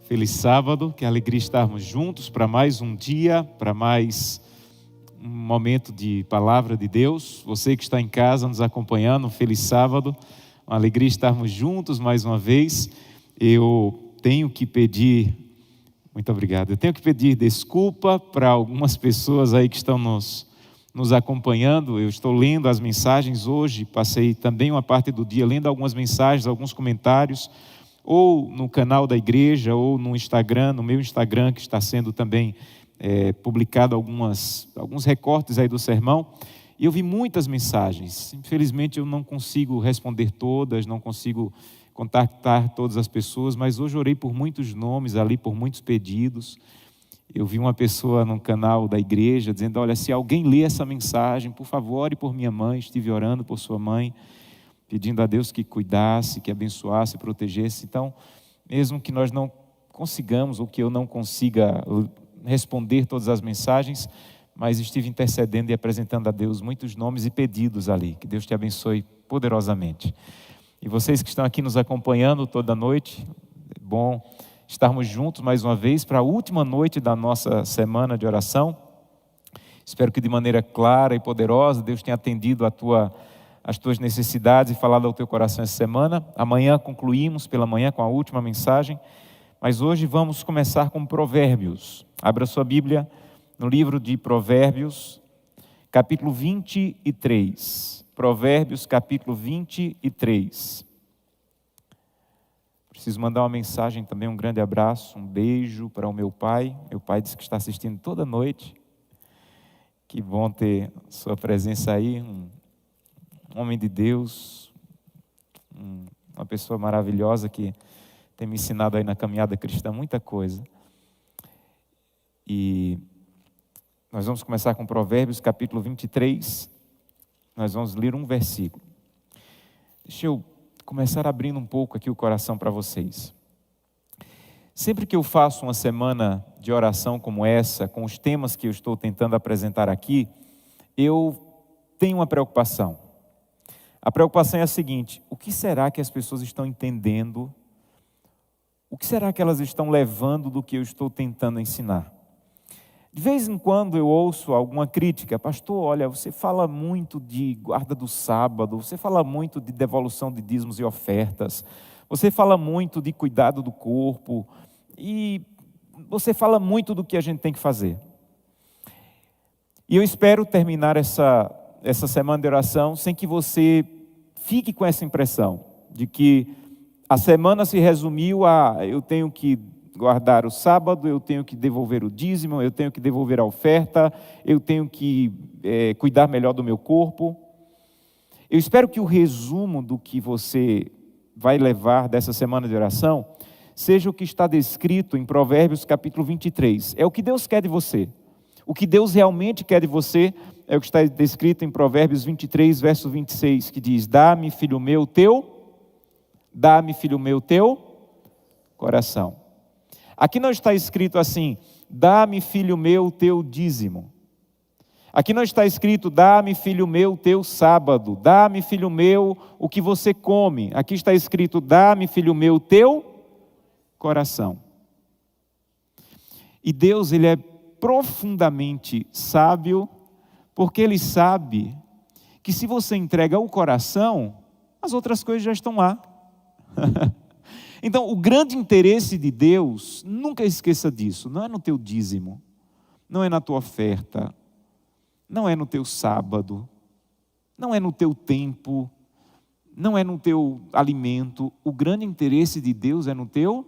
Feliz sábado, que alegria estarmos juntos para mais um dia, para mais um momento de palavra de Deus. Você que está em casa nos acompanhando, um feliz sábado, uma alegria estarmos juntos mais uma vez. Eu tenho que pedir, muito obrigado, eu tenho que pedir desculpa para algumas pessoas aí que estão nos acompanhando. Eu estou lendo as mensagens hoje, passei também uma parte do dia lendo algumas mensagens, alguns comentários, ou no canal da igreja, ou no Instagram, no meu Instagram, que está sendo também publicado alguns recortes aí do sermão, e eu vi muitas mensagens. Infelizmente eu não consigo responder todas, não consigo contactar todas as pessoas, mas hoje orei por muitos nomes ali, por muitos pedidos. Eu vi uma pessoa no canal da igreja dizendo: olha, se alguém lê essa mensagem, por favor, ore por minha mãe. Estive orando por sua mãe, pedindo a Deus que cuidasse, que abençoasse, protegesse. Então, mesmo que nós não consigamos, ou que eu não consiga responder todas as mensagens, mas estive intercedendo e apresentando a Deus muitos nomes e pedidos ali. Que Deus te abençoe poderosamente. E vocês que estão aqui nos acompanhando toda noite, é bom estarmos juntos mais uma vez para a última noite da nossa semana de oração. Espero que de maneira clara e poderosa Deus tenha atendido as tuas necessidades e falado ao teu coração essa semana. Amanhã concluímos pela manhã com a última mensagem, mas hoje vamos começar com Provérbios. Abra sua Bíblia no livro de Provérbios, capítulo 23. Provérbios, capítulo 23. Preciso mandar uma mensagem também, um grande abraço, um beijo para o meu pai. Meu pai disse que está assistindo toda noite. Que bom ter sua presença aí, um homem de Deus, uma pessoa maravilhosa que tem me ensinado aí na caminhada cristã muita coisa. E nós vamos começar com Provérbios, capítulo 23. Nós vamos ler um versículo. Deixa eu começar abrindo um pouco aqui o coração para vocês. Sempre que eu faço uma semana de oração como essa, com os temas que eu estou tentando apresentar aqui, eu tenho uma preocupação. A preocupação é a seguinte: o que será que as pessoas estão entendendo? O que será que elas estão levando do que eu estou tentando ensinar? De vez em quando eu ouço alguma crítica: pastor, olha, você fala muito de guarda do sábado, você fala muito de devolução de dízimos e ofertas, você fala muito de cuidado do corpo, e você fala muito do que a gente tem que fazer. E eu espero terminar essa semana de oração sem que você fique com essa impressão de que a semana se resumiu a: eu tenho que guardar o sábado, eu tenho que devolver o dízimo, eu tenho que devolver a oferta, eu tenho que cuidar melhor do meu corpo. Eu espero que o resumo do que você vai levar dessa semana de oração seja o que está descrito em Provérbios capítulo 23. É o que Deus quer de você. O que Deus realmente quer de você é o que está descrito em Provérbios 23, verso 26, que diz: dá-me, filho meu, teu coração. Aqui não está escrito assim: dá-me, filho meu, teu dízimo. Aqui não está escrito: dá-me, filho meu, teu sábado. Dá-me, filho meu, o que você come. Aqui está escrito: dá-me, filho meu, teu coração. E Deus, Ele é profundamente sábio, porque Ele sabe que se você entrega o coração, as outras coisas já estão lá. Então, o grande interesse de Deus, nunca esqueça disso, não é no teu dízimo, não é na tua oferta, não é no teu sábado, não é no teu tempo, não é no teu alimento. O grande interesse de Deus é no teu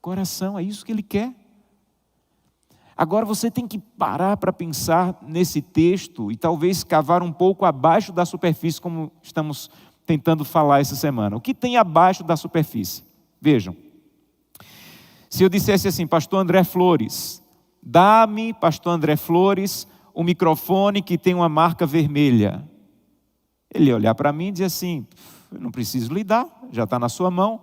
coração, é isso que Ele quer. Agora você tem que parar para pensar nesse texto e talvez cavar um pouco abaixo da superfície, como estamos tentando falar essa semana. O que tem abaixo da superfície? Vejam, se eu dissesse assim: pastor André Flores, dá-me, pastor André Flores, um microfone que tem uma marca vermelha. Ele ia olhar para mim e dizer assim: eu não preciso lhe dar, já está na sua mão.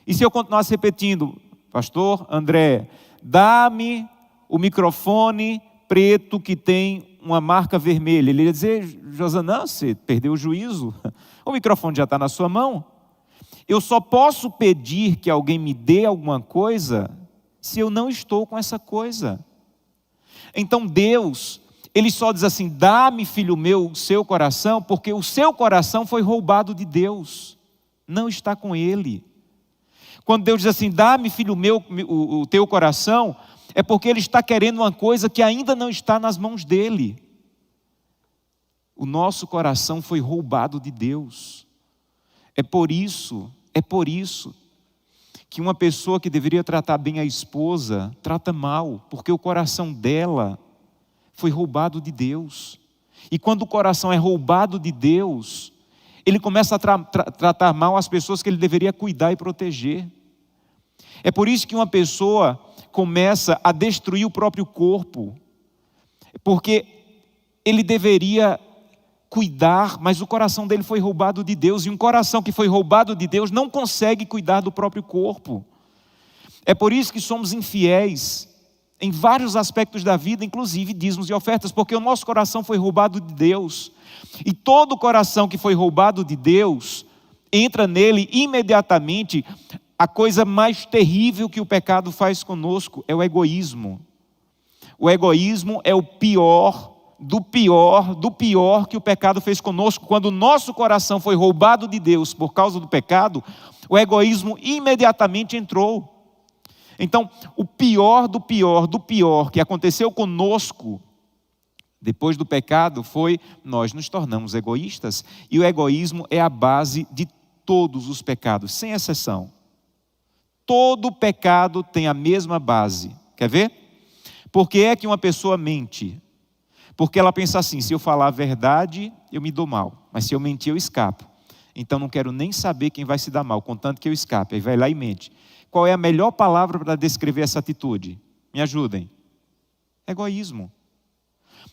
E se eu continuasse repetindo: pastor André, dá-me o microfone preto que tem uma marca vermelha. Ele ia dizer: Josanã, você perdeu o juízo, o microfone já está na sua mão. Eu só posso pedir que alguém me dê alguma coisa se eu não estou com essa coisa. Então Deus, Ele só diz assim: dá-me, filho meu, o seu coração, porque o seu coração foi roubado de Deus, não está com Ele. Quando Deus diz assim: dá-me, filho meu, o teu coração, é porque Ele está querendo uma coisa que ainda não está nas mãos dEle. O nosso coração foi roubado de Deus. É por isso que uma pessoa que deveria tratar bem a esposa, trata mal, porque o coração dela foi roubado de Deus. E quando o coração é roubado de Deus, ele começa a tratar mal as pessoas que ele deveria cuidar e proteger. É por isso que uma pessoa começa a destruir o próprio corpo, porque ele deveria cuidar, mas o coração dele foi roubado de Deus, e um coração que foi roubado de Deus não consegue cuidar do próprio corpo. É por isso que somos infiéis em vários aspectos da vida, inclusive dízimos e ofertas, porque o nosso coração foi roubado de Deus. E todo coração que foi roubado de Deus, entra nele imediatamente a coisa mais terrível que o pecado faz conosco, é o egoísmo. O egoísmo é o pior do pior que o pecado fez conosco. Quando o nosso coração foi roubado de Deus por causa do pecado, o egoísmo imediatamente entrou. Então, o pior do pior que aconteceu conosco depois do pecado foi: nós nos tornamos egoístas, e o egoísmo é a base de todos os pecados, sem exceção. Todo pecado tem a mesma base. Quer ver? Por que é que uma pessoa mente? Porque ela pensa assim: se eu falar a verdade, eu me dou mal, mas se eu mentir, eu escapo. Então não quero nem saber quem vai se dar mal, contanto que eu escape. Aí vai lá e mente. Qual é a melhor palavra para descrever essa atitude? Me ajudem. Egoísmo.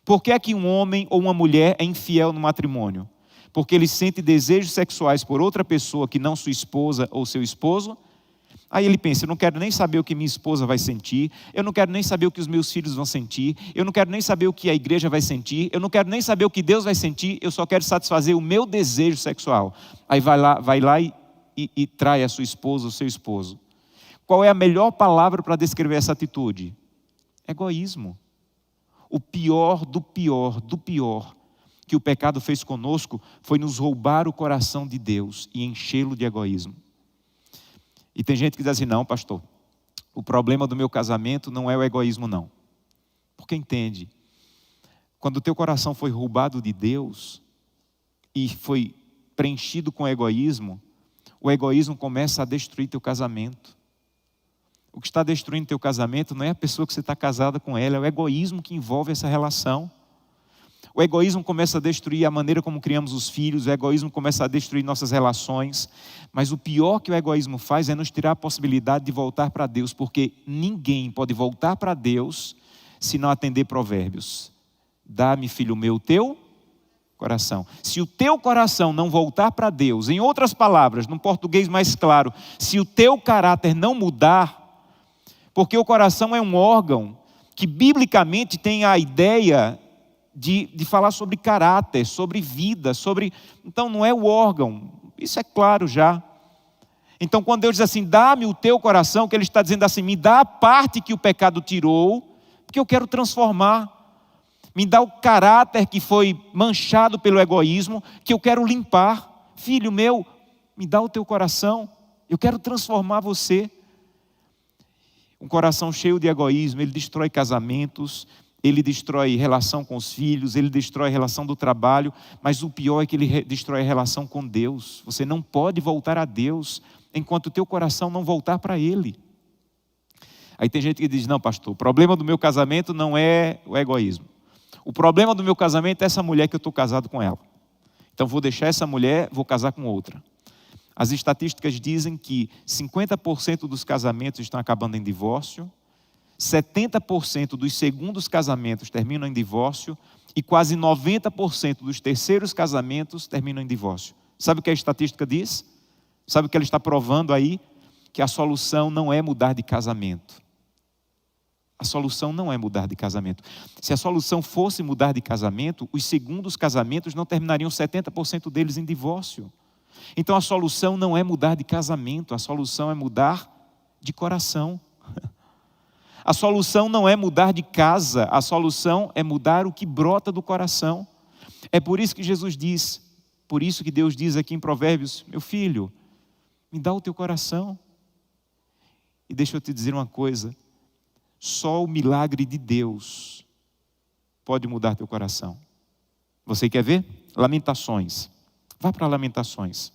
Por que é que um homem ou uma mulher é infiel no matrimônio? Porque ele sente desejos sexuais por outra pessoa que não sua esposa ou seu esposo. Aí ele pensa: eu não quero nem saber o que minha esposa vai sentir, eu não quero nem saber o que os meus filhos vão sentir, eu não quero nem saber o que a igreja vai sentir, eu não quero nem saber o que Deus vai sentir, eu só quero satisfazer o meu desejo sexual. Aí vai lá e trai a sua esposa ou seu esposo. Qual é a melhor palavra para descrever essa atitude? Egoísmo. O pior do pior que o pecado fez conosco foi nos roubar o coração de Deus e enchê-lo de egoísmo. E tem gente que diz assim: não, pastor, o problema do meu casamento não é o egoísmo, não. Porque entende, quando o teu coração foi roubado de Deus e foi preenchido com egoísmo, o egoísmo começa a destruir teu casamento. O que está destruindo teu casamento não é a pessoa que você está casada com ela, é o egoísmo que envolve essa relação. O egoísmo começa a destruir a maneira como criamos os filhos, o egoísmo começa a destruir nossas relações, mas o pior que o egoísmo faz é nos tirar a possibilidade de voltar para Deus, porque ninguém pode voltar para Deus se não atender Provérbios. Dá-me, filho meu, o teu coração. Se o teu coração não voltar para Deus, em outras palavras, num português mais claro, se o teu caráter não mudar, porque o coração é um órgão que biblicamente tem a ideia de falar sobre caráter, sobre vida, então não é o órgão, isso é claro já. Então quando Deus diz assim: dá-me o teu coração, que Ele está dizendo assim: me dá a parte que o pecado tirou, porque eu quero transformar. Me dá o caráter que foi manchado pelo egoísmo, que eu quero limpar. Filho meu, me dá o teu coração, eu quero transformar você. Um coração cheio de egoísmo, ele destrói casamentos, ele destrói relação com os filhos, ele destrói a relação do trabalho, mas o pior é que ele destrói a relação com Deus. Você não pode voltar a Deus enquanto o teu coração não voltar para Ele. Aí tem gente que diz: não, pastor, o problema do meu casamento não é o egoísmo. O problema do meu casamento é essa mulher que eu estou casado com ela. Então vou deixar essa mulher, vou casar com outra. As estatísticas dizem que 50% dos casamentos estão acabando em divórcio, 70% dos segundos casamentos terminam em divórcio e quase 90% dos terceiros casamentos terminam em divórcio. Sabe o que a estatística diz? Sabe o que ela está provando aí? Que a solução não é mudar de casamento. A solução não é mudar de casamento. Se a solução fosse mudar de casamento, os segundos casamentos não terminariam 70% deles em divórcio. Então a solução não é mudar de casamento, a solução é mudar de coração. A solução não é mudar de casa, a solução é mudar o que brota do coração. É por isso que Jesus diz, por isso que Deus diz aqui em Provérbios: meu filho, me dá o teu coração. E deixa eu te dizer uma coisa, só o milagre de Deus pode mudar teu coração. Você quer ver? Lamentações. Vá para Lamentações.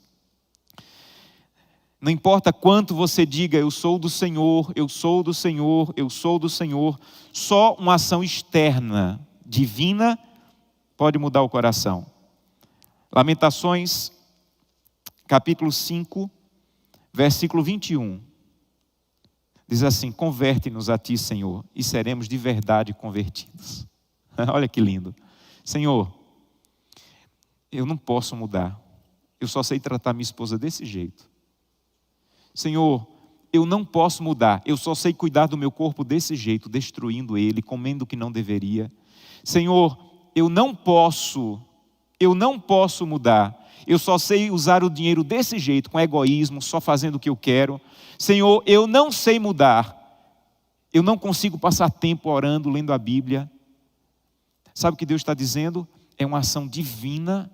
Não importa quanto você diga, eu sou do Senhor, eu sou do Senhor, eu sou do Senhor, só uma ação externa, divina, pode mudar o coração. Lamentações, capítulo 5, versículo 21. Diz assim: converte-nos a ti, Senhor, e seremos de verdade convertidos. Olha que lindo. Senhor, eu não posso mudar. Eu só sei tratar minha esposa desse jeito. Senhor, eu não posso mudar. Eu só sei cuidar do meu corpo desse jeito, destruindo ele, comendo o que não deveria. Senhor, eu não posso mudar. Eu só sei usar o dinheiro desse jeito, com egoísmo, só fazendo o que eu quero. Senhor, eu não sei mudar. Eu não consigo passar tempo orando, lendo a Bíblia. Sabe o que Deus está dizendo? É uma ação divina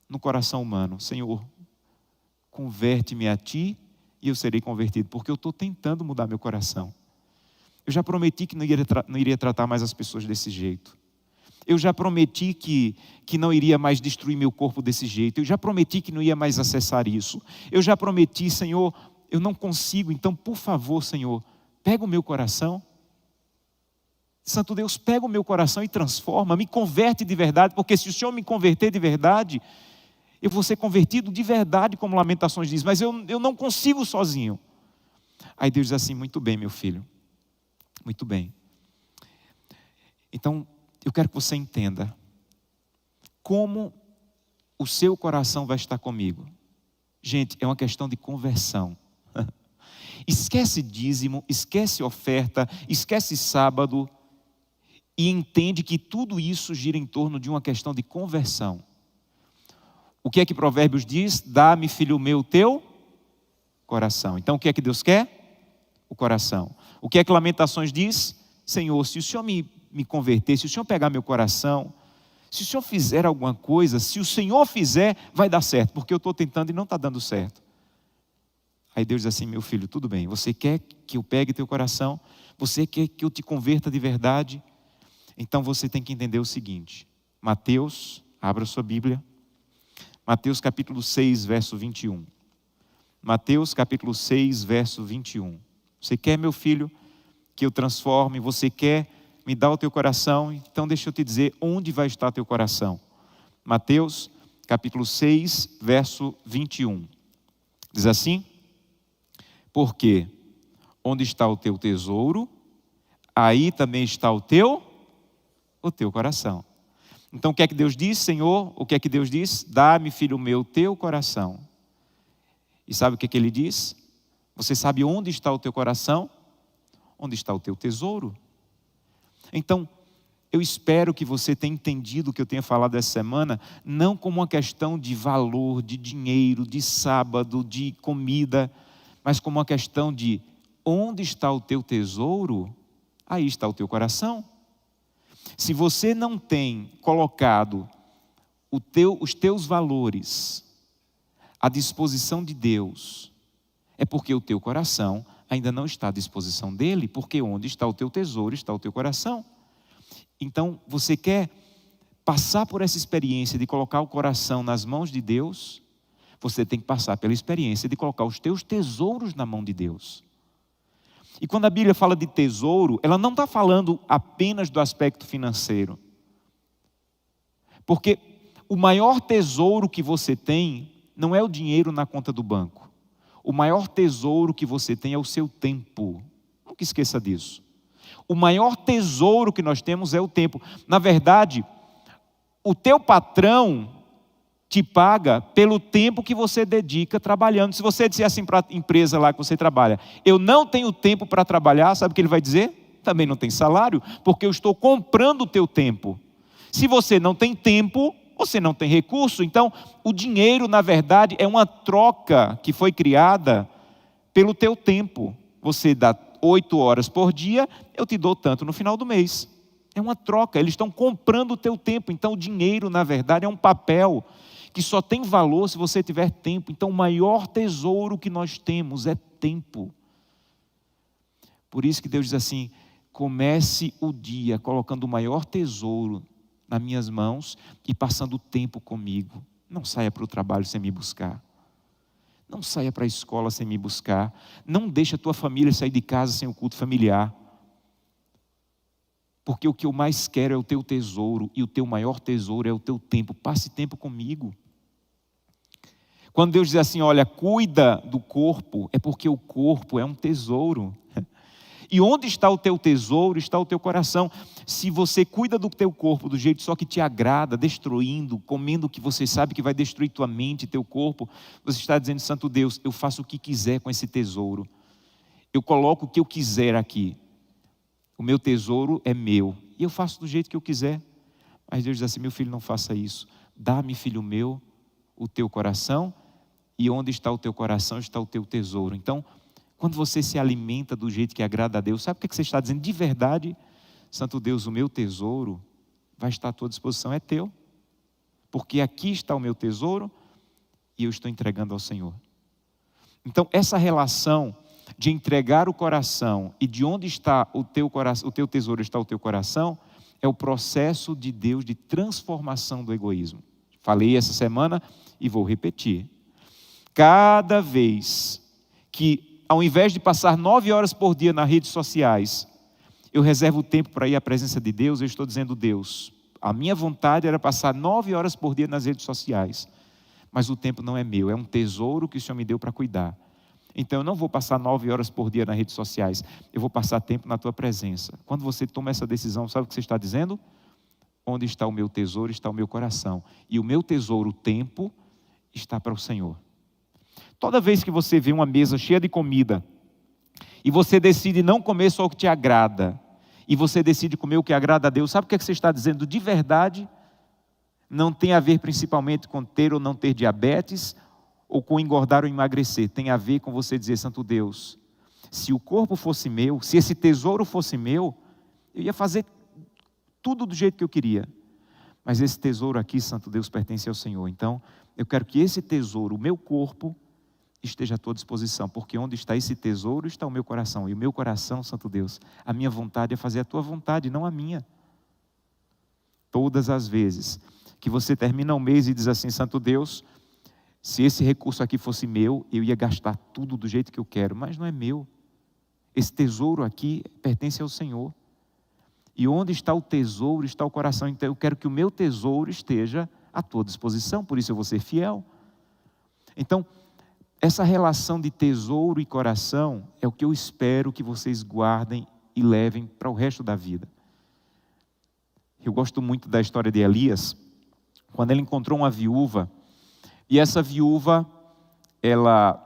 no coração humano. Senhor, converte-me a ti e eu serei convertido, porque eu estou tentando mudar meu coração. Eu já prometi que não iria tratar mais as pessoas desse jeito. Eu já prometi que não iria mais destruir meu corpo desse jeito. Eu já prometi que não ia mais acessar isso. Eu já prometi, Senhor, eu não consigo, então por favor, Senhor, pega o meu coração. Santo Deus, pega o meu coração e transforma, me converte de verdade, porque se o Senhor me converter de verdade, eu vou ser convertido de verdade, como Lamentações diz, mas eu não consigo sozinho. Aí Deus diz assim: muito bem, meu filho, muito bem. Então, eu quero que você entenda como o seu coração vai estar comigo. Gente, é uma questão de conversão. Esquece dízimo, esquece oferta, esquece sábado e entende que tudo isso gira em torno de uma questão de conversão. O que é que Provérbios diz? Dá-me, filho meu, teu coração. Então o que é que Deus quer? O coração. O que é que Lamentações diz? Senhor, se o Senhor me converter, se o Senhor pegar meu coração, se o Senhor fizer alguma coisa, se o Senhor fizer, vai dar certo, porque eu estou tentando e não está dando certo. Aí Deus diz assim: meu filho, tudo bem, você quer que eu pegue teu coração? Você quer que eu te converta de verdade? Então você tem que entender o seguinte, Mateus, abra sua Bíblia, Mateus capítulo 6, verso 21. Mateus capítulo 6, verso 21. Você quer, meu filho, que eu transforme? Você quer me dar o teu coração? Então deixa eu te dizer onde vai estar teu coração. Mateus capítulo 6, verso 21. Diz assim: porque onde está o teu tesouro, aí também está o teu coração. Então o que é que Deus diz, Senhor? O que é que Deus diz? Dá-me, filho meu, teu coração. E sabe o que é que Ele diz? Você sabe onde está o teu coração? Onde está o teu tesouro? Então, eu espero que você tenha entendido o que eu tenho falado essa semana, não como uma questão de valor, de dinheiro, de sábado, de comida, mas como uma questão de onde está o teu tesouro, aí está o teu coração. Se você não tem colocado os teus valores à disposição de Deus, é porque o teu coração ainda não está à disposição dele, porque onde está o teu tesouro, está o teu coração. Então, você quer passar por essa experiência de colocar o coração nas mãos de Deus, você tem que passar pela experiência de colocar os teus tesouros na mão de Deus. E quando a Bíblia fala de tesouro, ela não está falando apenas do aspecto financeiro. Porque o maior tesouro que você tem não é o dinheiro na conta do banco. O maior tesouro que você tem é o seu tempo. Nunca esqueça disso. O maior tesouro que nós temos é o tempo. Na verdade, o teu patrão te paga pelo tempo que você dedica trabalhando. Se você disser assim para a empresa lá que você trabalha: eu não tenho tempo para trabalhar, sabe o que ele vai dizer? Também não tem salário, porque eu estou comprando o teu tempo. Se você não tem tempo, Você não tem recurso, então o dinheiro, na verdade, é uma troca que foi criada pelo teu tempo. Você dá 8 horas por dia, eu te dou tanto no final do mês. É uma troca, eles estão comprando o teu tempo. Então o dinheiro, na verdade, é um papel que só tem valor se você tiver tempo. Então o maior tesouro que nós temos é tempo. Por isso que Deus diz assim: comece o dia colocando o maior tesouro nas minhas mãos e passando tempo comigo. Não saia para o trabalho sem me buscar. Não saia para a escola sem me buscar. Não deixe a tua família sair de casa sem o culto familiar. Porque o que eu mais quero é o teu tesouro, e o teu maior tesouro é o teu tempo. Passe tempo comigo. Quando Deus diz assim: olha, cuida do corpo, é porque o corpo é um tesouro. E onde está o teu tesouro, está o teu coração. Se você cuida do teu corpo do jeito só que te agrada, destruindo, comendo o que você sabe que vai destruir tua mente, teu corpo, você está dizendo: Santo Deus, eu faço o que quiser com esse tesouro. Eu coloco o que eu quiser aqui. O meu tesouro é meu. E eu faço do jeito que eu quiser. Mas Deus diz assim: meu filho, não faça isso. Dá-me, filho meu, o teu coração. E onde está o teu coração, está o teu tesouro. Então, quando você se alimenta do jeito que agrada a Deus, sabe o que você está dizendo? De verdade, Santo Deus, o meu tesouro vai estar à tua disposição, é teu. Porque aqui está o meu tesouro e eu estou entregando ao Senhor. Então, essa relação de entregar o coração e de onde está o teu coração, o teu tesouro está o teu coração, é o processo de Deus de transformação do egoísmo. Falei essa semana e vou repetir. Cada vez que, ao invés de passar 9 horas por dia nas redes sociais, eu reservo tempo para ir à presença de Deus, eu estou dizendo: Deus, a minha vontade era passar 9 horas por dia nas redes sociais, mas o tempo não é meu, é um tesouro que o Senhor me deu para cuidar. Então eu não vou passar 9 horas por dia nas redes sociais, eu vou passar tempo na tua presença. Quando você toma essa decisão, sabe o que você está dizendo? Onde está o meu tesouro, está o meu coração. E o meu tesouro, o tempo, está para o Senhor. Toda vez que você vê uma mesa cheia de comida, e você decide não comer só o que te agrada, e você decide comer o que agrada a Deus, sabe o que você está dizendo de verdade? Não tem a ver principalmente com ter ou não ter diabetes, ou com engordar ou emagrecer. Tem a ver com você dizer: Santo Deus, se o corpo fosse meu, se esse tesouro fosse meu, eu ia fazer tudo do jeito que eu queria. Mas esse tesouro aqui, Santo Deus, pertence ao Senhor. Então, eu quero que esse tesouro, o meu corpo, esteja à tua disposição. Porque onde está esse tesouro, está o meu coração. E o meu coração, Santo Deus, a minha vontade é fazer a tua vontade, não a minha. Todas as vezes que você termina o mês e diz assim: Santo Deus, se esse recurso aqui fosse meu, eu ia gastar tudo do jeito que eu quero. Mas não é meu. Esse tesouro aqui pertence ao Senhor. E onde está o tesouro, está o coração. Então eu quero que o meu tesouro esteja à tua disposição. Por isso eu vou ser fiel. Então, essa relação de tesouro e coração é o que eu espero que vocês guardem e levem para o resto da vida. Eu gosto muito da história de Elias, quando ele encontrou uma viúva. E essa viúva, ela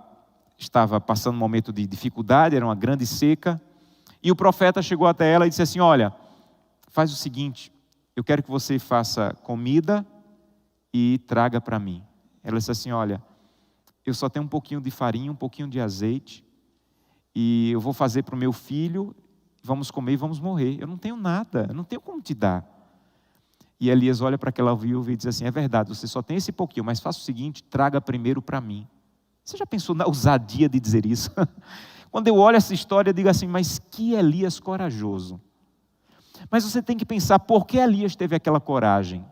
estava passando um momento de dificuldade, era uma grande seca. E o profeta chegou até ela e disse assim: olha, faz o seguinte, eu quero que você faça comida e traga para mim. Ela disse assim: olha, eu só tenho um pouquinho de farinha, um pouquinho de azeite, e eu vou fazer para o meu filho, vamos comer e vamos morrer. Eu não tenho nada, eu não tenho como te dar. E Elias olha para aquela viúva e diz assim: é verdade, você só tem esse pouquinho, mas faça o seguinte, traga primeiro para mim. Você já pensou na ousadia de dizer isso? Quando eu olho essa história, eu digo assim: mas que Elias corajoso. Mas você tem que pensar, por que Elias teve aquela coragem?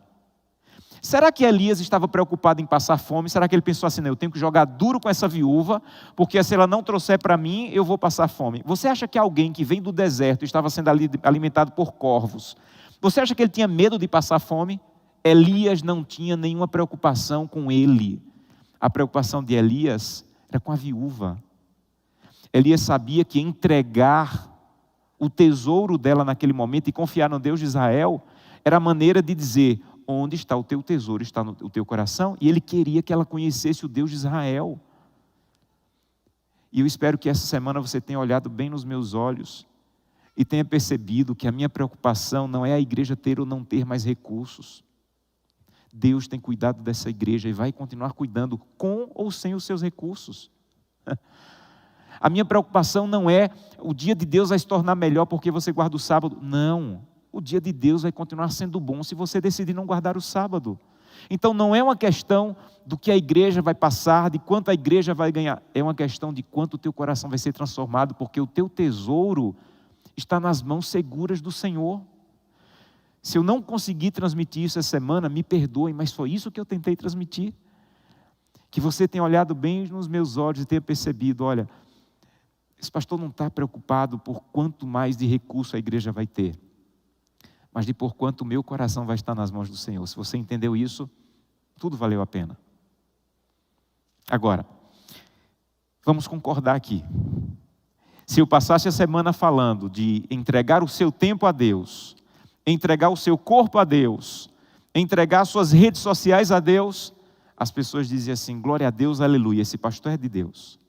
Será que Elias estava preocupado em passar fome? Será que ele pensou assim: não, eu tenho que jogar duro com essa viúva, porque se ela não trouxer para mim, eu vou passar fome? Você acha que alguém que vem do deserto estava sendo alimentado por corvos, você acha que ele tinha medo de passar fome? Elias não tinha nenhuma preocupação com ele. A preocupação de Elias era com a viúva. Elias sabia que entregar o tesouro dela naquele momento e confiar no Deus de Israel era a maneira de dizer: onde está o teu tesouro, está no teu coração. E ele queria que ela conhecesse o Deus de Israel. E eu espero que essa semana você tenha olhado bem nos meus olhos e tenha percebido que a minha preocupação não é a igreja ter ou não ter mais recursos. Deus tem cuidado dessa igreja e vai continuar cuidando com ou sem os seus recursos. A minha preocupação não é o dia de Deus vai se tornar melhor porque você guarda o sábado. Não, o dia de Deus vai continuar sendo bom se você decidir não guardar o sábado. Então não é uma questão do que a igreja vai passar, de quanto a igreja vai ganhar. É uma questão de quanto o teu coração vai ser transformado, porque o teu tesouro está nas mãos seguras do Senhor. Se eu não conseguir transmitir isso essa semana, me perdoem, mas foi isso que eu tentei transmitir. Que você tenha olhado bem nos meus olhos e tenha percebido, olha, esse pastor não está preocupado por quanto mais de recurso a igreja vai ter, mas de por quanto o meu coração vai estar nas mãos do Senhor. Se você entendeu isso, tudo valeu a pena. Agora, vamos concordar aqui. Se eu passasse a semana falando de entregar o seu tempo a Deus, entregar o seu corpo a Deus, entregar suas redes sociais a Deus, as pessoas diziam assim, glória a Deus, aleluia, esse pastor é de Deus.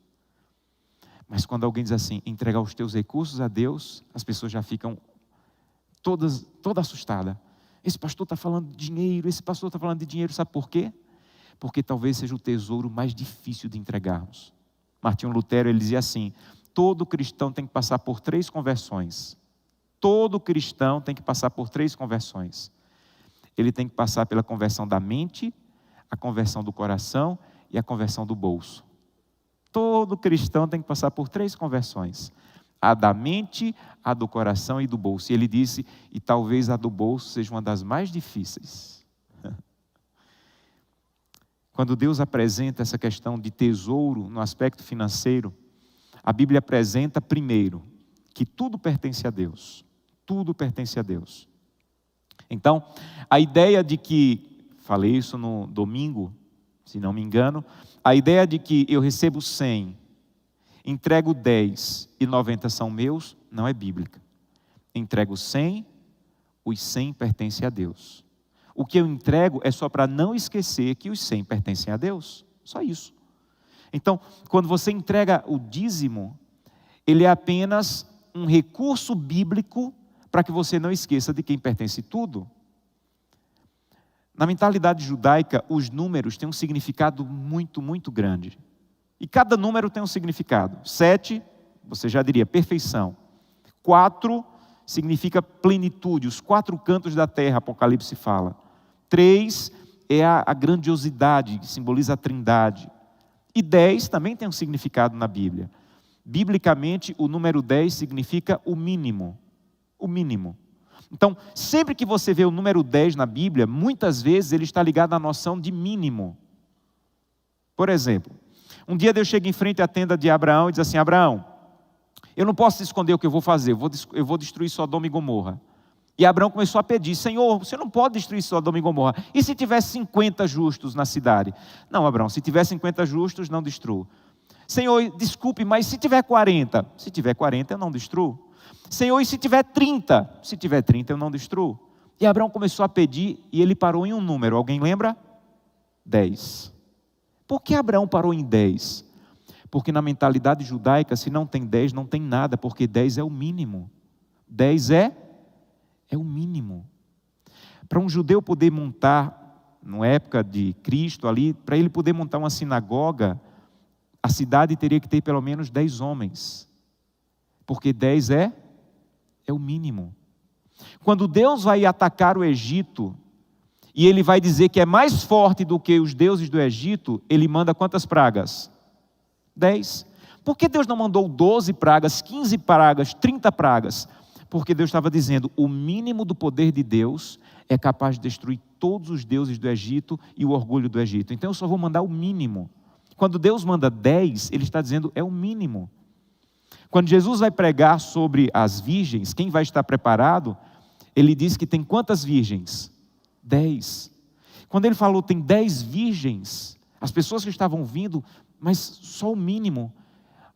Mas quando alguém diz assim, entregar os teus recursos a Deus, as pessoas já ficam toda assustada. Esse pastor está falando de dinheiro, esse pastor está falando de dinheiro, sabe por quê? Porque talvez seja o tesouro mais difícil de entregarmos. Martinho Lutero, ele dizia assim, todo cristão tem que passar por 3 conversões. Todo cristão tem que passar por 3 conversões. Ele tem que passar pela conversão da mente, a conversão do coração e a conversão do bolso. Todo cristão tem que passar por 3 conversões. A da mente, a do coração e do bolso. E ele disse, e talvez a do bolso seja uma das mais difíceis. Quando Deus apresenta essa questão de tesouro no aspecto financeiro, a Bíblia apresenta primeiro que tudo pertence a Deus. Tudo pertence a Deus. Então, a ideia de que, falei isso no domingo, se não me engano, a ideia de que eu recebo 100, entrego 10 e 90 são meus, não é bíblica. Entrego 100, os 100 pertencem a Deus. O que eu entrego é só para não esquecer que os 100 pertencem a Deus. Só isso. Então, quando você entrega o dízimo, ele é apenas um recurso bíblico para que você não esqueça de quem pertence tudo. Na mentalidade judaica, os números têm um significado muito, muito grande. E cada número tem um significado. 7, você já diria perfeição. 4 significa plenitude, os 4 cantos da terra, Apocalipse fala. 3 é a grandiosidade, que simboliza a trindade. E 10 também tem um significado na Bíblia. Biblicamente, o número 10 significa o mínimo. O mínimo. Então, sempre que você vê o número 10 na Bíblia, muitas vezes ele está ligado à noção de mínimo. Por exemplo, um dia Deus chega em frente à tenda de Abraão e diz assim, Abraão, eu não posso esconder o que eu vou fazer, eu vou destruir Sodoma e Gomorra. E Abraão começou a pedir, Senhor, você não pode destruir Sodoma e Gomorra. E se tivesse 50 justos na cidade? Não, Abraão, se tiver 50 justos, não destruo. Senhor, desculpe, mas se tiver 40? Se tiver 40, eu não destruo. Senhor, e se tiver 30? Se tiver 30, eu não destruo. E Abraão começou a pedir e ele parou em um número. Alguém lembra? 10. Por que Abraão parou em 10? Porque na mentalidade judaica, se não tem 10, não tem nada, porque 10 é o mínimo. 10 é o mínimo. Para um judeu poder montar, na época de Cristo ali, para ele poder montar uma sinagoga, a cidade teria que ter pelo menos 10 homens. Porque 10 é o mínimo. Quando Deus vai atacar o Egito, e ele vai dizer que é mais forte do que os deuses do Egito, ele manda quantas pragas? 10. Por que Deus não mandou 12 pragas, 15 pragas, 30 pragas? Porque Deus estava dizendo, o mínimo do poder de Deus é capaz de destruir todos os deuses do Egito e o orgulho do Egito. Então eu só vou mandar o mínimo. Quando Deus manda 10, ele está dizendo, é o mínimo. Quando Jesus vai pregar sobre as virgens, quem vai estar preparado, ele diz que tem quantas virgens? 10. Quando ele falou tem 10 virgens, as pessoas que estavam vindo, mas só o mínimo.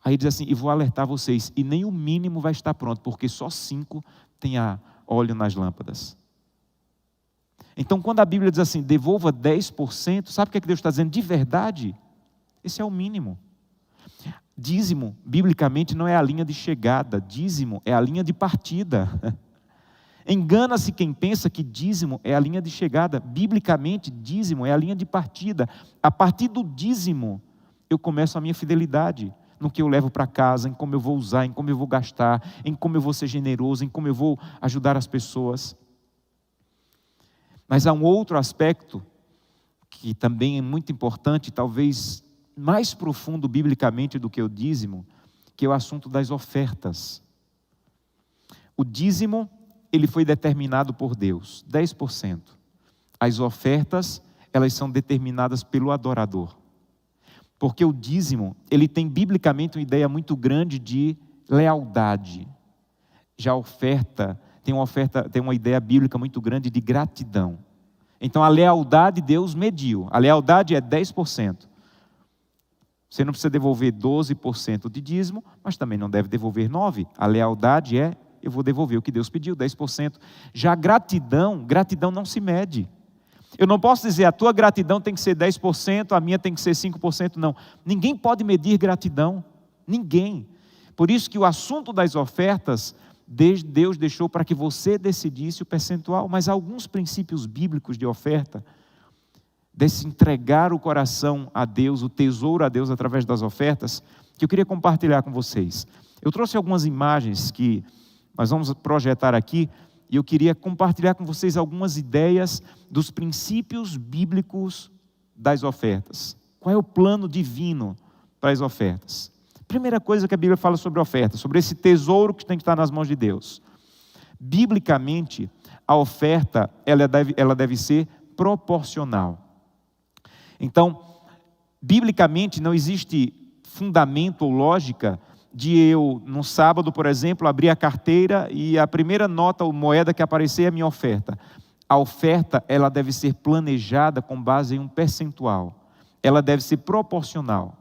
Aí ele diz assim, e vou alertar vocês, e nem o mínimo vai estar pronto, porque só 5 tem óleo nas lâmpadas. Então quando a Bíblia diz assim, devolva 10%, sabe o que Deus está dizendo? De verdade, esse é o mínimo. Dízimo, biblicamente, não é a linha de chegada, dízimo é a linha de partida. Engana-se quem pensa que dízimo é a linha de chegada. Biblicamente, dízimo é a linha de partida. A partir do dízimo, eu começo a minha fidelidade no que eu levo para casa, em como eu vou usar, em como eu vou gastar, em como eu vou ser generoso, em como eu vou ajudar as pessoas. Mas há um outro aspecto que também é muito importante, talvez mais profundo biblicamente do que o dízimo, que é o assunto das ofertas. O dízimo, ele foi determinado por Deus, 10%. As ofertas, elas são determinadas pelo adorador. Porque o dízimo, ele tem biblicamente uma ideia muito grande de lealdade. Já a oferta tem uma ideia bíblica muito grande de gratidão. Então a lealdade Deus mediu. A lealdade é 10%. Você não precisa devolver 12% de dízimo, mas também não deve devolver 9%. A lealdade é, eu vou devolver o que Deus pediu, 10%. Já a gratidão não se mede. Eu não posso dizer, a tua gratidão tem que ser 10%, a minha tem que ser 5%, não. Ninguém pode medir gratidão, ninguém. Por isso que o assunto das ofertas, Deus deixou para que você decidisse o percentual, mas há alguns princípios bíblicos de oferta, desse entregar o coração a Deus, o tesouro a Deus através das ofertas, que eu queria compartilhar com vocês. Eu trouxe algumas imagens que nós vamos projetar aqui, e eu queria compartilhar com vocês algumas ideias dos princípios bíblicos das ofertas. Qual é o plano divino para as ofertas? Primeira coisa que a Bíblia fala sobre oferta, sobre esse tesouro que tem que estar nas mãos de Deus. Biblicamente, a oferta ela deve ser proporcional. Então, biblicamente não existe fundamento ou lógica de eu, no sábado, por exemplo, abrir a carteira e a primeira nota ou moeda que aparecer é a minha oferta. A oferta, ela deve ser planejada com base em um percentual. Ela deve ser proporcional.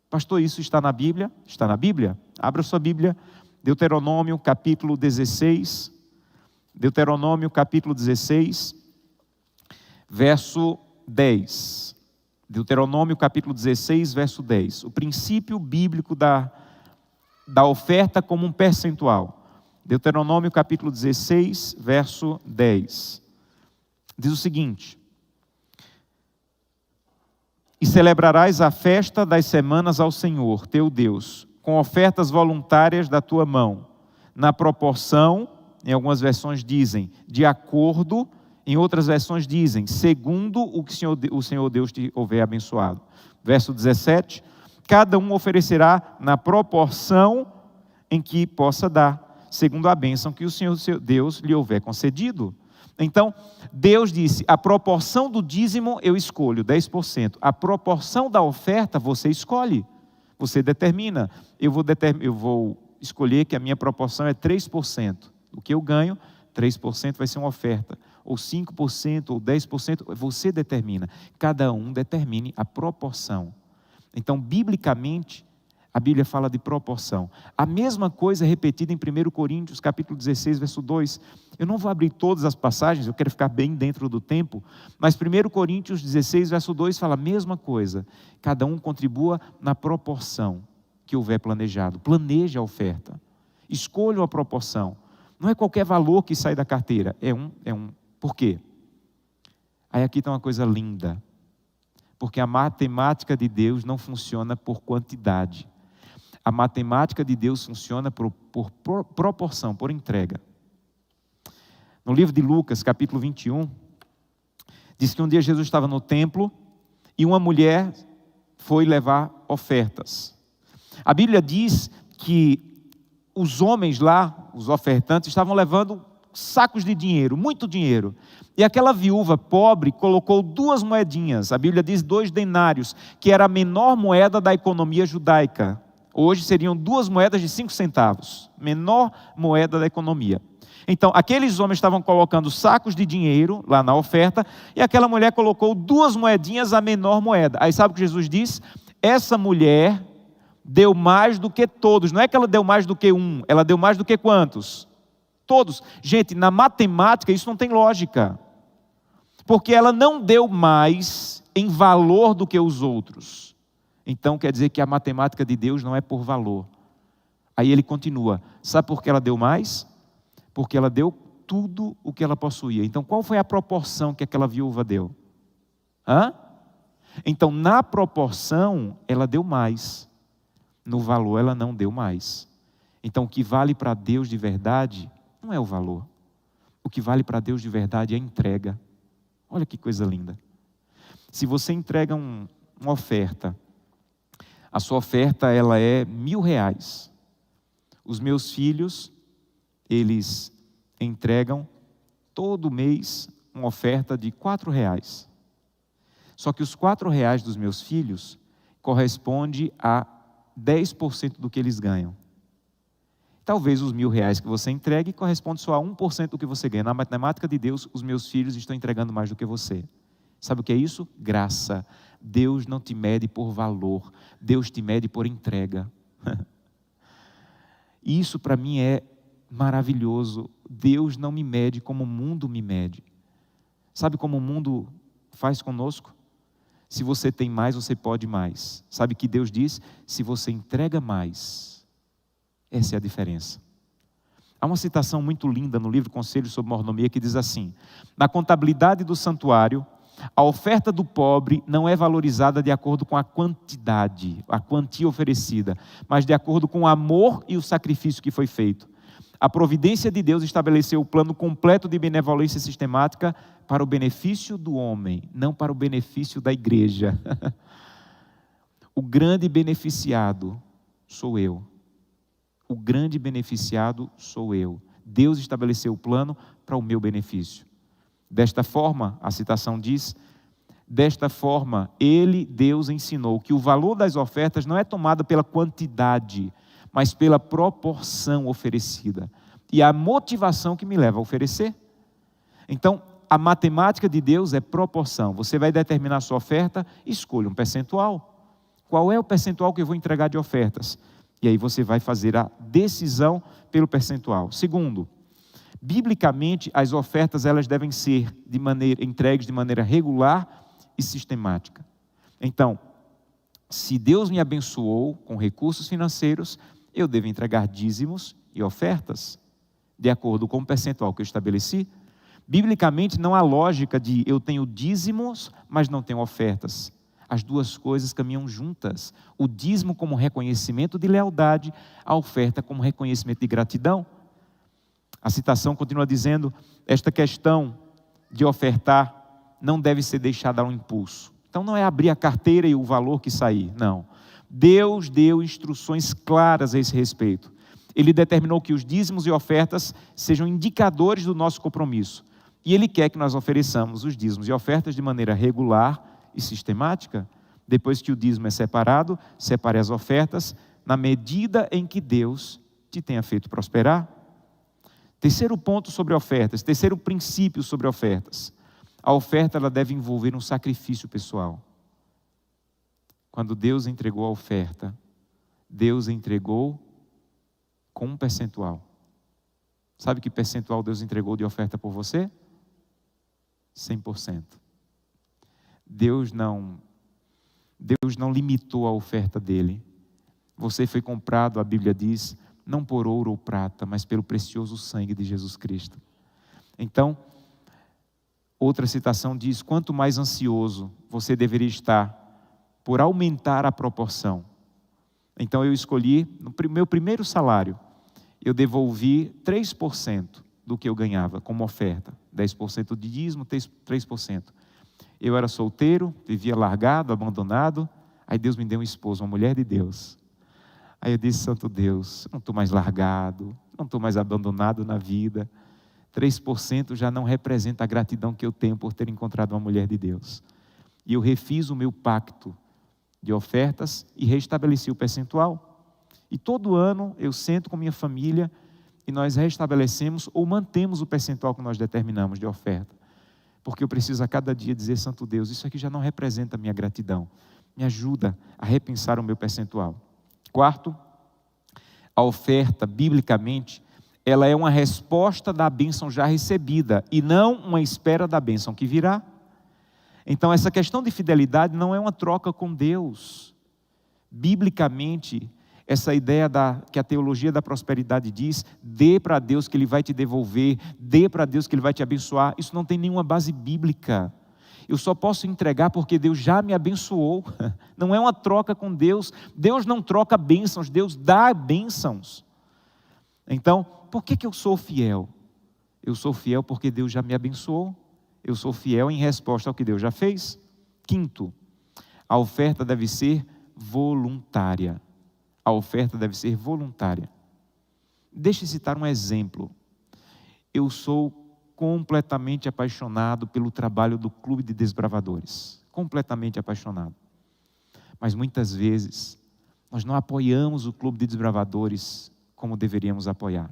Pastor, isso está na Bíblia? Está na Bíblia? Abra sua Bíblia, Deuteronômio capítulo 16. Deuteronômio capítulo 16, verso 10. Deuteronômio capítulo 16, verso 10. O princípio bíblico da oferta como um percentual. Deuteronômio capítulo 16, verso 10. Diz o seguinte: e celebrarás a festa das semanas ao Senhor, teu Deus, com ofertas voluntárias da tua mão, na proporção, em algumas versões dizem, de acordo, em outras versões dizem, segundo o que o Senhor Deus te houver abençoado. Verso 17, cada um oferecerá na proporção em que possa dar, segundo a bênção que o Senhor Deus lhe houver concedido. Então, Deus disse, a proporção do dízimo eu escolho, 10%. A proporção da oferta você escolhe, você determina. Eu vou escolher que a minha proporção é 3%. O que eu ganho, 3% vai ser uma oferta. Ou 5%, ou 10%, você determina. Cada um determine a proporção. Então, biblicamente, a Bíblia fala de proporção. A mesma coisa é repetida em 1 Coríntios, capítulo 16, verso 2. Eu não vou abrir todas as passagens, eu quero ficar bem dentro do tempo, mas 1 Coríntios 16, verso 2 fala a mesma coisa. Cada um contribua na proporção que houver planejado. Planeje a oferta. Escolha a proporção. Não é qualquer valor que sai da carteira. É um. Por quê? Aí aqui está uma coisa linda. Porque a matemática de Deus não funciona por quantidade. A matemática de Deus funciona por proporção, por entrega. No livro de Lucas, capítulo 21, diz que um dia Jesus estava no templo e uma mulher foi levar ofertas. A Bíblia diz que os homens lá, os ofertantes, estavam levando sacos de dinheiro, muito dinheiro. E aquela viúva pobre colocou 2 moedinhas, a Bíblia diz 2 denários, que era a menor moeda da economia judaica. Hoje seriam 2 moedas de 5 centavos, menor moeda da economia. Então, aqueles homens estavam colocando sacos de dinheiro lá na oferta, e aquela mulher colocou 2 moedinhas, a menor moeda. Aí sabe o que Jesus diz? Essa mulher deu mais do que todos. Não é que ela deu mais do que um, ela deu mais do que quantos? Todos. Gente, na matemática isso não tem lógica. Porque ela não deu mais em valor do que os outros. Então quer dizer que a matemática de Deus não é por valor. Aí ele continua. Sabe por que ela deu mais? Porque ela deu tudo o que ela possuía. Então, qual foi a proporção que aquela viúva deu? Então, na proporção, ela deu mais. No valor, ela não deu mais. Então, o que vale para Deus de verdade não é o valor. O que vale para Deus de verdade é a entrega. Olha que coisa linda. Se você entrega uma oferta, a sua oferta ela é R$1.000. Os meus filhos, eles entregam todo mês uma oferta de R$4. Só que os R$4 dos meus filhos corresponde a 10% do que eles ganham. Talvez os R$1.000 que você entregue corresponde só a 1% do que você ganha. Na matemática de Deus, os meus filhos estão entregando mais do que você. Sabe o que é isso? Graça. Deus não te mede por valor, Deus te mede por entrega. Isso para mim é maravilhoso. Deus não me mede como o mundo me mede. Sabe como o mundo faz conosco? Se você tem mais, você pode mais. Sabe que Deus diz? Se você entrega mais, essa é a diferença. Há uma citação muito linda no livro Conselhos sobre Mordomia que diz assim: na contabilidade do santuário, a oferta do pobre não é valorizada de acordo com a quantidade, a quantia oferecida, mas de acordo com o amor e o sacrifício que foi feito. A providência de Deus estabeleceu o plano completo de benevolência sistemática para o benefício do homem, não para o benefício da igreja. O grande beneficiado sou eu. O grande beneficiado sou eu. Deus estabeleceu o plano para o meu benefício. Desta forma, a citação diz, desta forma, Deus ensinou que o valor das ofertas não é tomado pela quantidade, mas pela proporção oferecida. E a motivação que me leva a oferecer. Então, a matemática de Deus é proporção. Você vai determinar a sua oferta, escolha um percentual. Qual é o percentual que eu vou entregar de ofertas? E aí você vai fazer a decisão pelo percentual. Segundo, biblicamente, as ofertas elas devem ser entregues de maneira regular e sistemática. Então, se Deus me abençoou com recursos financeiros, eu devo entregar dízimos e ofertas, de acordo com o percentual que eu estabeleci. Biblicamente, não há lógica de eu tenho dízimos, mas não tenho ofertas. As duas coisas caminham juntas. O dízimo como reconhecimento de lealdade, a oferta como reconhecimento de gratidão. A citação continua dizendo, esta questão de ofertar não deve ser deixada ao impulso. Então não é abrir a carteira e o valor que sair, não. Deus deu instruções claras a esse respeito. Ele determinou que os dízimos e ofertas sejam indicadores do nosso compromisso. E Ele quer que nós ofereçamos os dízimos e ofertas de maneira regular e sistemática. Depois que o dízimo é separado, separe as ofertas na medida em que Deus te tenha feito prosperar. Terceiro ponto sobre ofertas, terceiro princípio sobre ofertas. A oferta ela deve envolver um sacrifício pessoal. Quando Deus entregou a oferta, Deus entregou com um percentual. Sabe que percentual Deus entregou de oferta por você? 100%. Deus não limitou a oferta dele. Você foi comprado, a Bíblia diz, não por ouro ou prata, mas pelo precioso sangue de Jesus Cristo. Então, outra citação diz, quanto mais ansioso você deveria estar por aumentar a proporção. Então eu escolhi, no meu primeiro salário, eu devolvi 3% do que eu ganhava como oferta. 10% de dízimo, 3%. Eu era solteiro, vivia largado, abandonado. Aí Deus me deu uma esposa, uma mulher de Deus. Aí eu disse, santo Deus, não estou mais largado, não estou mais abandonado na vida. 3% já não representa a gratidão que eu tenho por ter encontrado uma mulher de Deus. E eu refiz o meu pacto de ofertas e restabeleci o percentual. E todo ano eu sento com minha família e nós restabelecemos ou mantemos o percentual que nós determinamos de oferta. Porque eu preciso a cada dia dizer, santo Deus, isso aqui já não representa a minha gratidão. Me ajuda a repensar o meu percentual. Quarto, a oferta, biblicamente, ela é uma resposta da bênção já recebida e não uma espera da bênção que virá. Então, essa questão de fidelidade não é uma troca com Deus. Biblicamente, Essa ideia que a teologia da prosperidade diz, dê para Deus que Ele vai te devolver, dê para Deus que Ele vai te abençoar, isso não tem nenhuma base bíblica. Eu só posso entregar porque Deus já me abençoou. Não é uma troca com Deus. Deus não troca bênçãos, Deus dá bênçãos. Então, por que eu sou fiel? Eu sou fiel porque Deus já me abençoou. Eu sou fiel em resposta ao que Deus já fez. Quinto, a oferta deve ser voluntária. A oferta deve ser voluntária. Deixe eu citar um exemplo. Eu sou completamente apaixonado pelo trabalho do Clube de Desbravadores. Completamente apaixonado. Mas muitas vezes, nós não apoiamos o Clube de Desbravadores como deveríamos apoiar.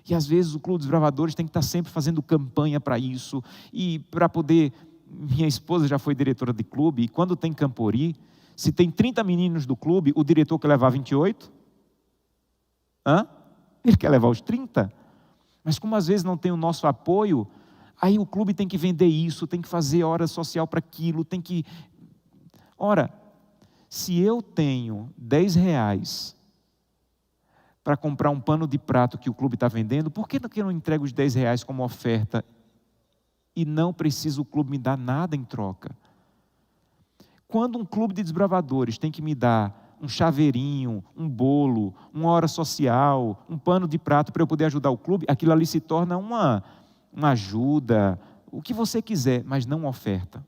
E às vezes o Clube de Desbravadores tem que estar sempre fazendo campanha para isso. E para poder... Minha esposa já foi diretora de clube, e quando tem Campori, se tem 30 meninos do clube, o diretor quer levar 28? Ele quer levar os 30? Mas como às vezes não tem o nosso apoio, aí o clube tem que vender isso, tem que fazer hora social para aquilo, tem que... Ora, se eu tenho R$10 para comprar um pano de prato que o clube está vendendo, por que eu não entrego os R$10 como oferta e não preciso o clube me dar nada em troca? Quando um clube de desbravadores tem que me dar um chaveirinho, um bolo, uma hora social, um pano de prato para eu poder ajudar o clube, aquilo ali se torna uma ajuda, o que você quiser, mas não uma oferta.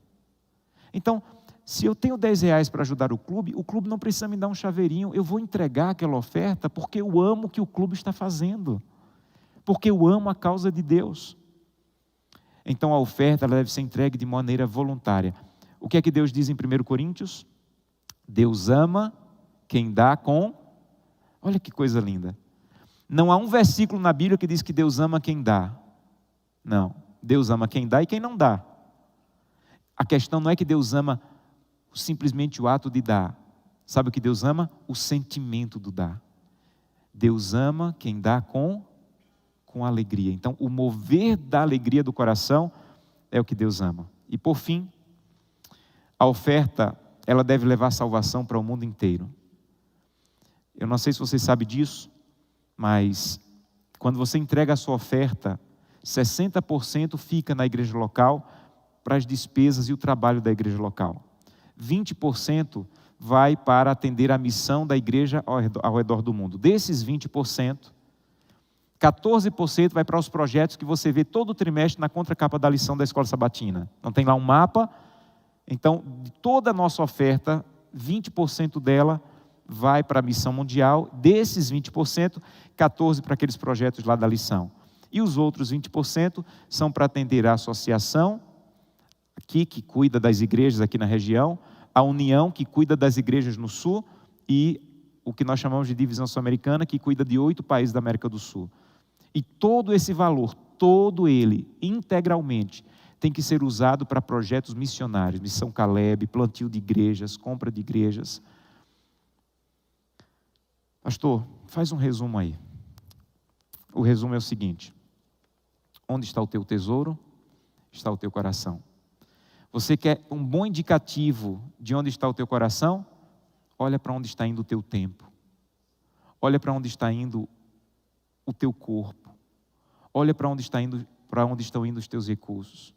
Então, se eu tenho R$10 para ajudar o clube não precisa me dar um chaveirinho, eu vou entregar aquela oferta porque eu amo o que o clube está fazendo, porque eu amo a causa de Deus. Então a oferta ela deve ser entregue de maneira voluntária. O que é que Deus diz em 1 Coríntios? Deus ama quem dá com... Olha que coisa linda. Não há um versículo na Bíblia que diz que Deus ama quem dá. Não. Deus ama quem dá e quem não dá. A questão não é que Deus ama simplesmente o ato de dar. Sabe o que Deus ama? O sentimento do dar. Deus ama quem dá com alegria. Então, o mover da alegria do coração é o que Deus ama. E por fim, a oferta, ela deve levar salvação para o mundo inteiro. Eu não sei se você sabe disso, mas quando você entrega a sua oferta, 60% fica na igreja local para as despesas e o trabalho da igreja local. 20% vai para atender a missão da igreja ao redor do mundo. Desses 20%, 14% vai para os projetos que você vê todo trimestre na contracapa da lição da Escola Sabatina. Não tem lá um mapa? Então, de toda a nossa oferta, 20% dela vai para a missão mundial. Desses 20%, 14% para aqueles projetos lá da lição. E os outros 20% são para atender a associação, aqui que cuida das igrejas aqui na região, a União, que cuida das igrejas no Sul, e o que nós chamamos de Divisão Sul-Americana, que cuida de 8 países da América do Sul. E todo esse valor, todo ele, integralmente, tem que ser usado para projetos missionários, Missão Caleb, plantio de igrejas, compra de igrejas. Pastor, faz um resumo aí. O resumo é o seguinte: onde está o teu tesouro, está o teu coração. Você quer um bom indicativo de onde está o teu coração? Olha para onde está indo o teu tempo. Olha para onde está indo o teu corpo. Olha para onde estão indo os teus recursos.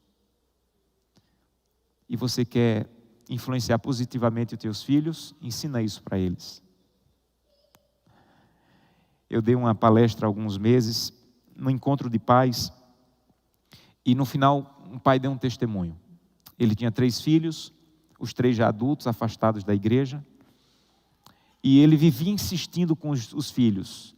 E você quer influenciar positivamente os teus filhos? Ensina isso para eles. Eu dei uma palestra há alguns meses, no encontro de pais, e no final um pai deu um testemunho. Ele tinha 3 filhos, os 3 já adultos, afastados da igreja, e ele vivia insistindo com os filhos: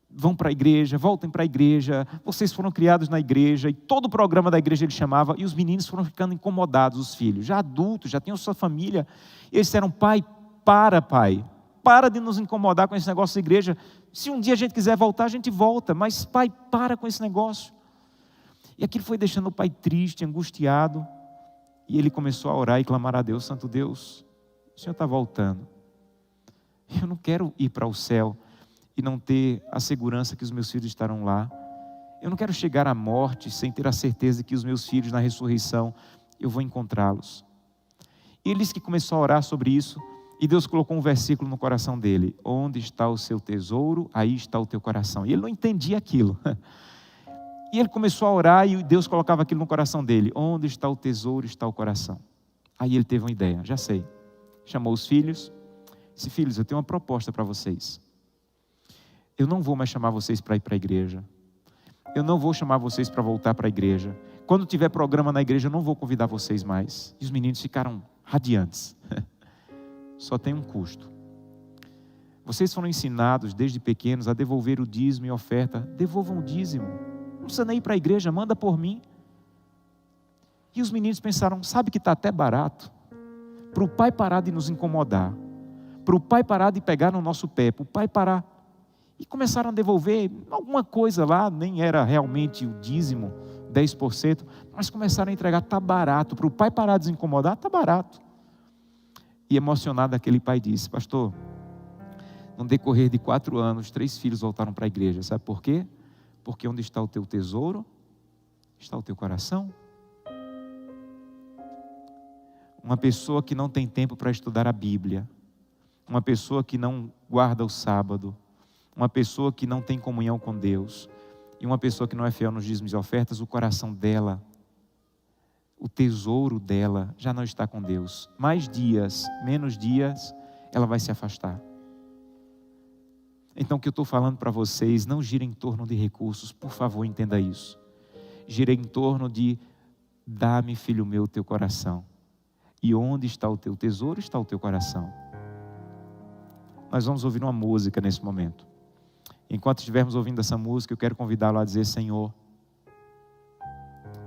vão para a igreja, voltem para a igreja, vocês foram criados na igreja, e todo o programa da igreja ele chamava, e os meninos foram ficando incomodados, os filhos, já adultos, já tinham sua família, e eles disseram: pai, para de nos incomodar com esse negócio da igreja, se um dia a gente quiser voltar, a gente volta, mas pai, para com esse negócio. E aquilo foi deixando o pai triste, angustiado, e ele começou a orar e clamar a Deus: Santo Deus, o Senhor está voltando, eu não quero ir para o céu e não ter a segurança que os meus filhos estarão lá. Eu não quero chegar à morte sem ter a certeza de que os meus filhos, na ressurreição, eu vou encontrá-los. E ele disse que começou a orar sobre isso, E Deus colocou um versículo no coração dele: onde está o seu tesouro, aí está o teu coração. E ele não entendia aquilo. E ele começou a orar e Deus colocava aquilo no coração dele: onde está o tesouro, está o coração. Aí ele teve uma ideia: já sei. Chamou os filhos, disse: filhos, eu tenho uma proposta para vocês. Eu não vou mais chamar vocês para ir para a igreja. Eu não vou chamar vocês para voltar para a igreja. Quando tiver programa na igreja, eu não vou convidar vocês mais. E os meninos ficaram radiantes. Só tem um custo. Vocês foram ensinados desde pequenos a devolver o dízimo e a oferta. Devolvam o dízimo. Não precisa nem ir para a igreja, manda por mim. E os meninos pensaram: sabe que está até barato? Para o pai parar de nos incomodar, para o pai parar de pegar no nosso pé, para o pai parar. E começaram a devolver alguma coisa lá, nem era realmente o dízimo, 10%, mas começaram a entregar: está barato, para o pai parar de nos incomodar, está barato. E emocionado, aquele pai disse: pastor, no decorrer de 4 anos, 3 filhos voltaram para a igreja. Sabe por quê? Porque onde está o teu tesouro, está o teu coração. Uma pessoa que não tem tempo para estudar a Bíblia, uma pessoa que não guarda o sábado, uma pessoa que não tem comunhão com Deus, e uma pessoa que não é fiel nos dízimos e ofertas, o coração dela, o tesouro dela já não está com Deus. Mais dias, menos dias, ela vai se afastar. Então o que eu estou falando para vocês não gira em torno de recursos, por favor, entenda isso. Gira em torno de: dá-me, filho meu, o teu coração. E onde está o teu tesouro, está o teu coração. Nós vamos ouvir uma música nesse momento. Enquanto estivermos ouvindo essa música, eu quero convidá-lo a dizer: Senhor,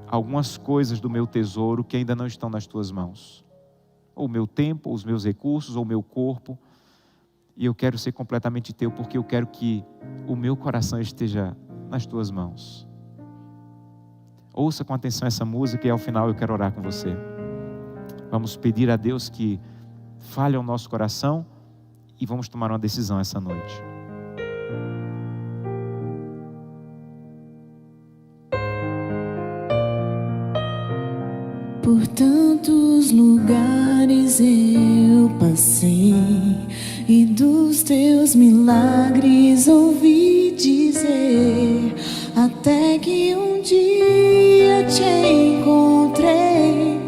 algumas coisas do meu tesouro que ainda não estão nas tuas mãos. Ou o meu tempo, ou os meus recursos, ou o meu corpo. E eu quero ser completamente teu, porque eu quero que o meu coração esteja nas tuas mãos. Ouça com atenção essa música e ao final eu quero orar com você. Vamos pedir a Deus que fale ao nosso coração e vamos tomar uma decisão essa noite. Por tantos lugares eu passei e dos teus milagres ouvi dizer, até que um dia te encontrei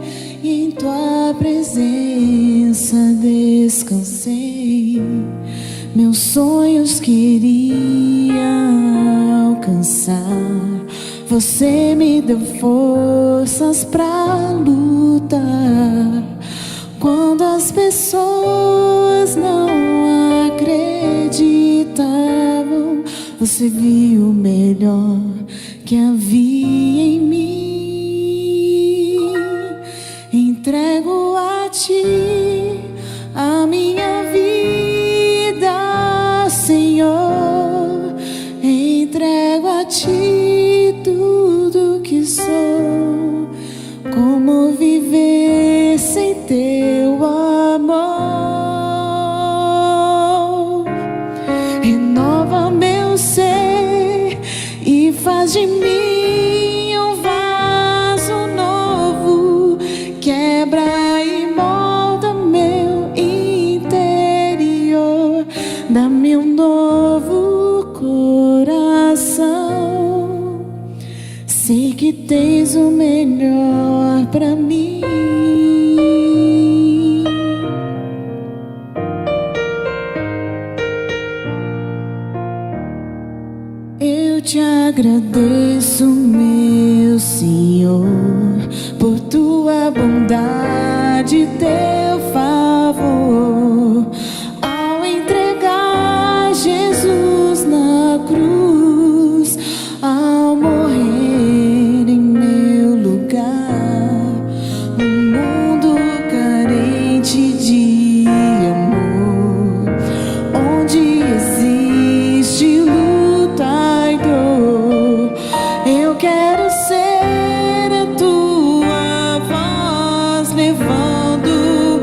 e em tua presença descansei. Meus sonhos queria alcançar, você me deu forças pra lutar. Quando as pessoas não acreditavam, você viu o melhor que havia em mim. Entrego a ti a minha vida, Senhor. Entrego a ti tudo que sou. Como viver sem teu amor? Renova meu ser e faz de mim um vaso novo. Quebra e molda meu interior. Dá-me um novo coração. Sei que tens o melhor pra mim. Eu te agradeço, meu Senhor, por tua bondade, teu favor, ao entregar Jesus na cruz, ao morrer em meu lugar. Um mundo carente de amor, onde existe luta e dor. Eu quero ser a tua voz, levando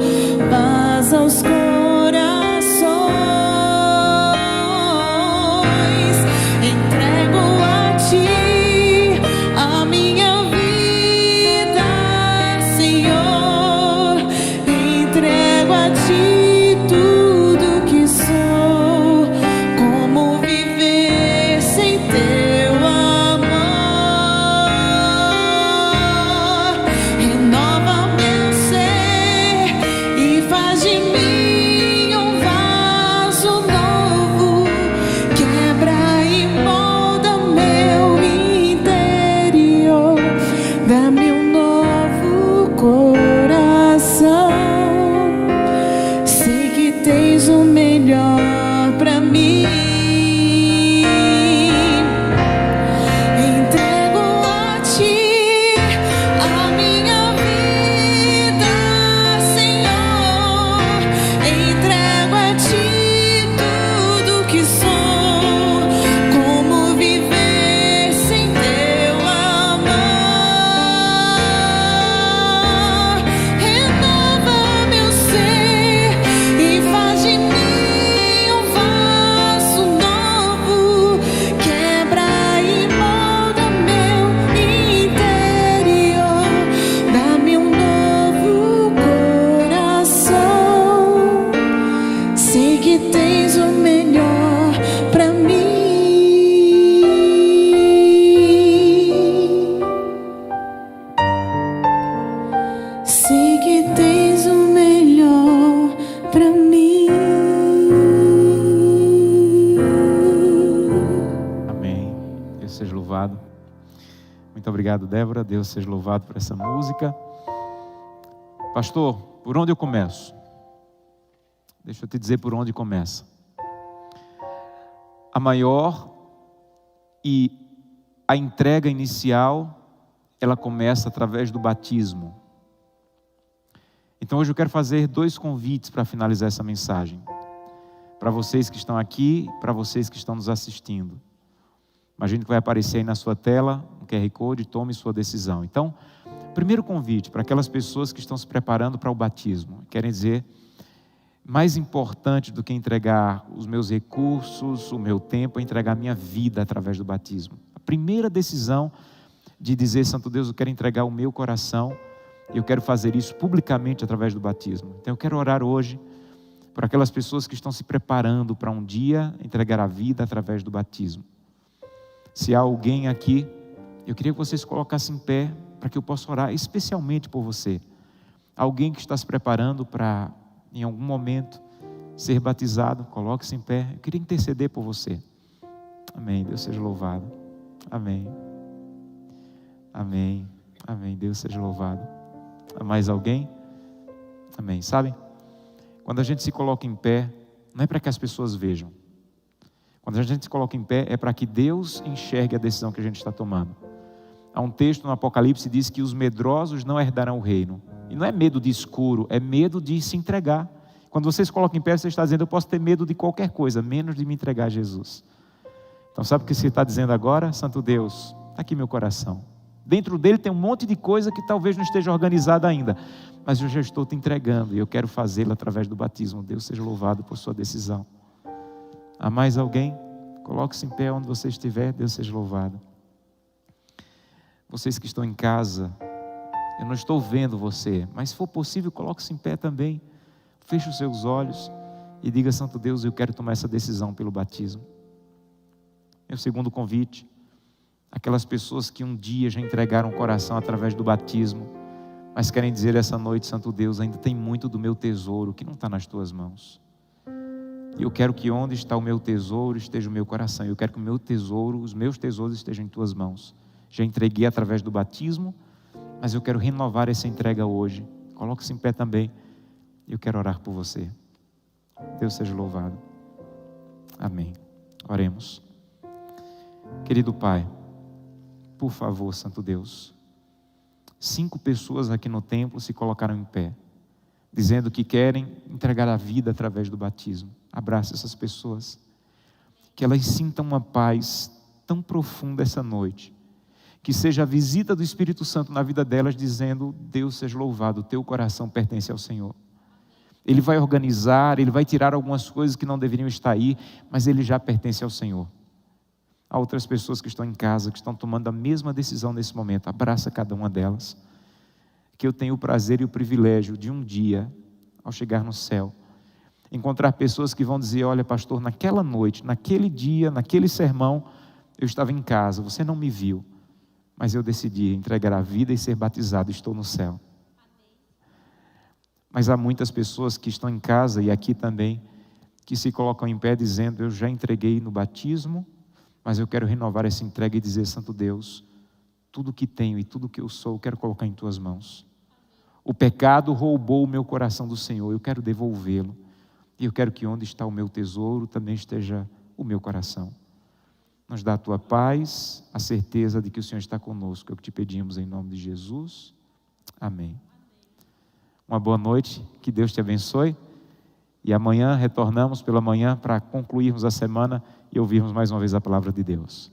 seja louvado. Muito obrigado, Débora. Deus seja louvado por essa música. Pastor, por onde eu começo? Deixa eu te dizer por onde começa. A maior e a entrega inicial, ela começa através do batismo. Então hoje eu quero fazer 2 convites para finalizar essa mensagem. Para vocês que estão aqui, para vocês que estão nos assistindo. Imagine que vai aparecer aí na sua tela um QR Code, tome sua decisão. Então, primeiro convite para aquelas pessoas que estão se preparando para o batismo. Querem dizer, mais importante do que entregar os meus recursos, o meu tempo, é entregar a minha vida através do batismo. A primeira decisão de dizer, Santo Deus, eu quero entregar o meu coração, eu quero fazer isso publicamente através do batismo. Então eu quero orar hoje por aquelas pessoas que estão se preparando para um dia entregar a vida através do batismo. Se há alguém aqui, eu queria que vocês colocassem em pé para que eu possa orar especialmente por você. Alguém que está se preparando para, em algum momento, ser batizado, coloque-se em pé. Eu queria interceder por você. Amém. Deus seja louvado. Amém. Amém. Amém. Deus seja louvado. Há mais alguém? Amém. Sabem? Quando a gente se coloca em pé, não é para que as pessoas vejam. Quando a gente se coloca em pé, é para que Deus enxergue a decisão que a gente está tomando. Há um texto no Apocalipse que diz que os medrosos não herdarão o reino. E não é medo de escuro, é medo de se entregar. Quando você se coloca em pé, você está dizendo, eu posso ter medo de qualquer coisa, menos de me entregar a Jesus. Então sabe o que você está dizendo agora? Santo Deus, está aqui meu coração. Dentro dele tem um monte de coisa que talvez não esteja organizada ainda. Mas eu já estou te entregando e eu quero fazê-lo através do batismo. Deus seja louvado por sua decisão. Há mais alguém? Coloque-se em pé onde você estiver. Deus seja louvado. Vocês que estão em casa, eu não estou vendo você, mas se for possível, coloque-se em pé também. Feche os seus olhos e diga, Santo Deus, eu quero tomar essa decisão pelo batismo. Meu segundo convite, aquelas pessoas que um dia já entregaram o coração através do batismo, mas querem dizer essa noite, Santo Deus, ainda tem muito do meu tesouro que não está nas tuas mãos. E eu quero que onde está o meu tesouro esteja o meu coração. Eu quero que o meu tesouro, os meus tesouros estejam em tuas mãos. Já entreguei através do batismo, mas eu quero renovar essa entrega hoje. Coloque-se em pé também. Eu quero orar por você. Deus seja louvado. Amém. Oremos. Querido Pai, por favor, Santo Deus, 5 pessoas aqui no templo se colocaram em pé, dizendo que querem entregar a vida através do batismo. Abraça essas pessoas, que elas sintam uma paz tão profunda essa noite, que seja a visita do Espírito Santo na vida delas, dizendo, Deus seja louvado, o teu coração pertence ao Senhor. Ele vai organizar, Ele vai tirar algumas coisas que não deveriam estar aí, mas Ele já pertence ao Senhor. Há outras pessoas que estão em casa, que estão tomando a mesma decisão nesse momento. Abraça cada uma delas. Que eu tenho o prazer e o privilégio de um dia, ao chegar no céu, encontrar pessoas que vão dizer, olha pastor, naquela noite, naquele dia, naquele sermão, eu estava em casa, você não me viu, mas eu decidi entregar a vida e ser batizado, estou no céu. Mas há muitas pessoas que estão em casa e aqui também, que se colocam em pé dizendo, eu já entreguei no batismo, mas eu quero renovar essa entrega e dizer, Santo Deus, tudo que tenho e tudo que eu sou, eu quero colocar em tuas mãos. O pecado roubou o meu coração do Senhor, eu quero devolvê-lo. E eu quero que onde está o meu tesouro, também esteja o meu coração. Nos dá a tua paz, a certeza de que o Senhor está conosco. É o que te pedimos em nome de Jesus. Amém. Uma boa noite, que Deus te abençoe. E amanhã retornamos pela manhã para concluirmos a semana e ouvirmos mais uma vez a palavra de Deus.